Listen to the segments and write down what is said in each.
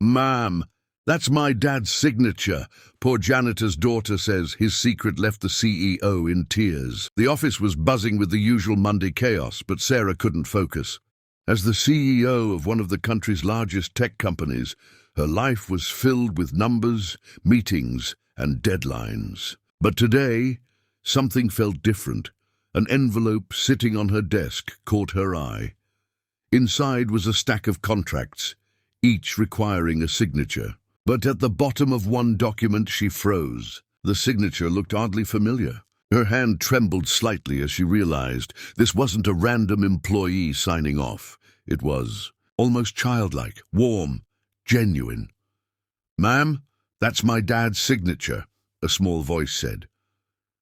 "Ma'am, that's my dad's signature." Poor janitor's daughter says his secret left the CEO in tears. The office was buzzing with the usual Monday chaos, but Sarah couldn't focus. As the CEO of one of the country's largest tech companies, her life was filled with numbers, meetings, and deadlines. But today, something felt different. An envelope sitting on her desk caught her eye. Inside was a stack of contracts, each requiring a signature. But at the bottom of one document she froze. The signature looked oddly familiar. Her hand trembled slightly as she realized this wasn't a random employee signing off. It was almost childlike, warm, genuine. "Ma'am, that's my dad's signature," a small voice said.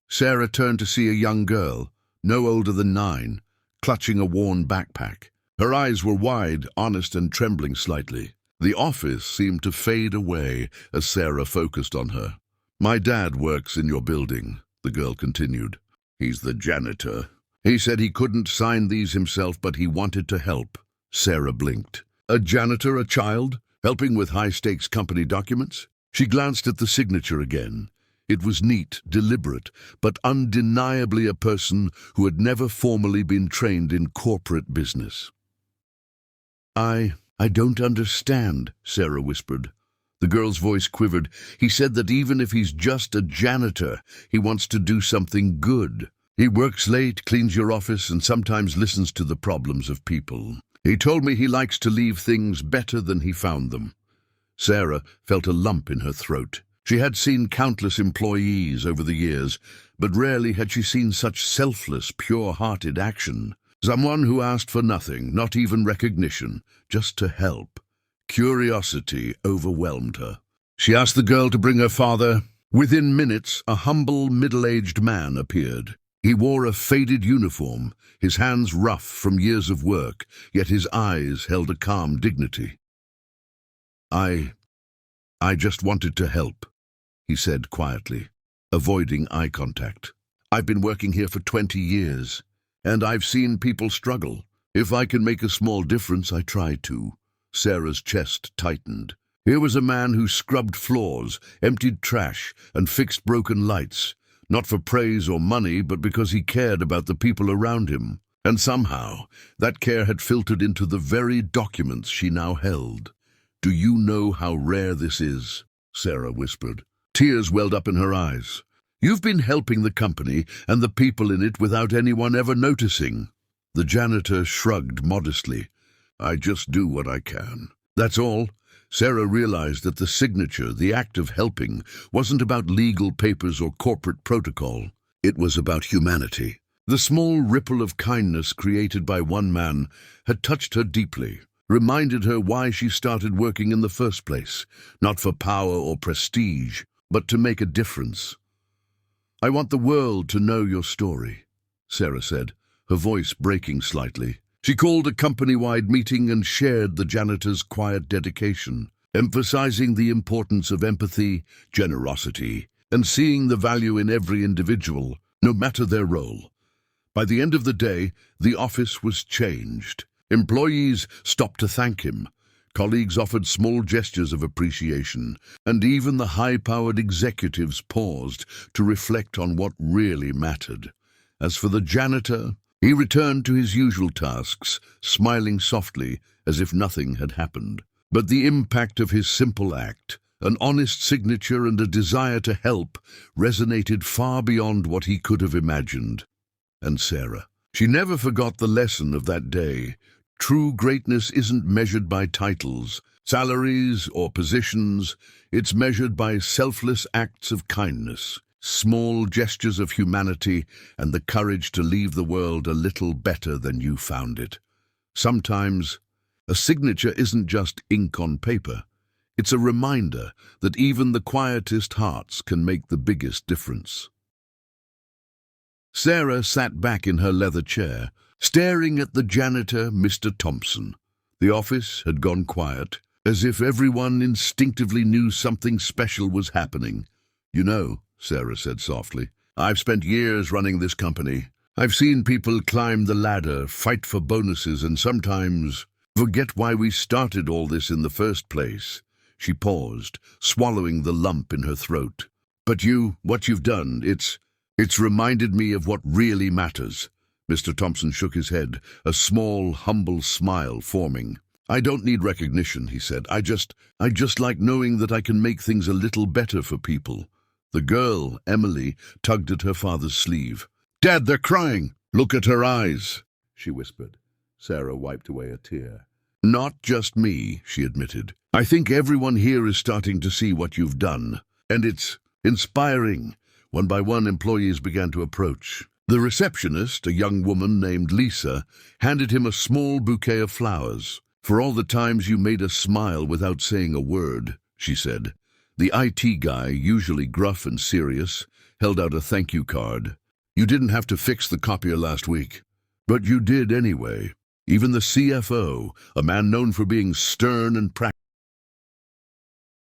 Sarah turned to see a young girl, no older than 9, clutching a worn backpack. Her eyes were wide, honest, and trembling slightly. The office seemed to fade away as Sarah focused on her. "My dad works in your building," the girl continued. "He's the janitor. He said he couldn't sign these himself, but he wanted to help." Sarah blinked. A janitor, a child, helping with high-stakes company documents? She glanced at the signature again. It was neat, deliberate, but undeniably a person who had never formally been trained in corporate business. I don't understand," Sarah whispered. The girl's voice quivered. "He said that even if he's just a janitor, he wants to do something good. He works late, cleans your office, and sometimes listens to the problems of people. He told me he likes to leave things better than he found them." Sarah felt a lump in her throat. She had seen countless employees over the years, but rarely had she seen such selfless, pure-hearted action. Someone who asked for nothing, not even recognition, just to help. Curiosity overwhelmed her. She asked the girl to bring her father. Within minutes, a humble, middle-aged man appeared. He wore a faded uniform, his hands rough from years of work, yet his eyes held a calm dignity. I just wanted to help," he said quietly, avoiding eye contact. "I've been working here for 20 years. And I've seen people struggle. If I can make a small difference, I try to." Sarah's chest tightened. Here was a man who scrubbed floors, emptied trash, and fixed broken lights, not for praise or money, but because he cared about the people around him. And somehow, that care had filtered into the very documents she now held. "Do you know how rare this is?" Sarah whispered. Tears welled up in her eyes. "You've been helping the company and the people in it without anyone ever noticing." The janitor shrugged modestly. "I just do what I can. That's all." Sarah realized that the signature, the act of helping, wasn't about legal papers or corporate protocol. It was about humanity. The small ripple of kindness created by one man had touched her deeply, reminded her why she started working in the first place, not for power or prestige, but to make a difference. "I want the world to know your story," Sarah said, her voice breaking slightly. She called a company-wide meeting and shared the janitor's quiet dedication, emphasizing the importance of empathy, generosity, and seeing the value in every individual, no matter their role. By the end of the day, the office was changed. Employees stopped to thank him. Colleagues offered small gestures of appreciation, and even the high-powered executives paused to reflect on what really mattered. As for the janitor, he returned to his usual tasks, smiling softly as if nothing had happened. But the impact of his simple act, an honest signature and a desire to help, resonated far beyond what he could have imagined. And Sarah, she never forgot the lesson of that day. True greatness isn't measured by titles, salaries, or positions. It's measured by selfless acts of kindness, small gestures of humanity, and the courage to leave the world a little better than you found it. Sometimes, a signature isn't just ink on paper. It's a reminder that even the quietest hearts can make the biggest difference. Sarah sat back in her leather chair, staring at the janitor, Mr. Thompson. The office had gone quiet, as if everyone instinctively knew something special was happening. "You know," Sarah said softly, "I've spent years running this company. I've seen people climb the ladder, fight for bonuses, and sometimes forget why we started all this in the first place. She paused, swallowing the lump in her throat. But what you've done, it's reminded me of what really matters. Mr. Thompson shook his head, a small, humble smile forming. I don't need recognition, he said. I just like knowing that I can make things a little better for people. The girl, Emily, tugged at her father's sleeve. Dad, they're crying. Look at her eyes, she whispered. Sarah wiped away a tear. Not just me, she admitted. I think everyone here is starting to see what you've done. And it's inspiring. One by one, employees began to approach. The receptionist, a young woman named Lisa, handed him a small bouquet of flowers. For all the times you made us smile without saying a word, she said. The IT guy, usually gruff and serious, held out a thank you card. You didn't have to fix the copier last week, but you did anyway. Even the CFO, a man known for being stern and practical,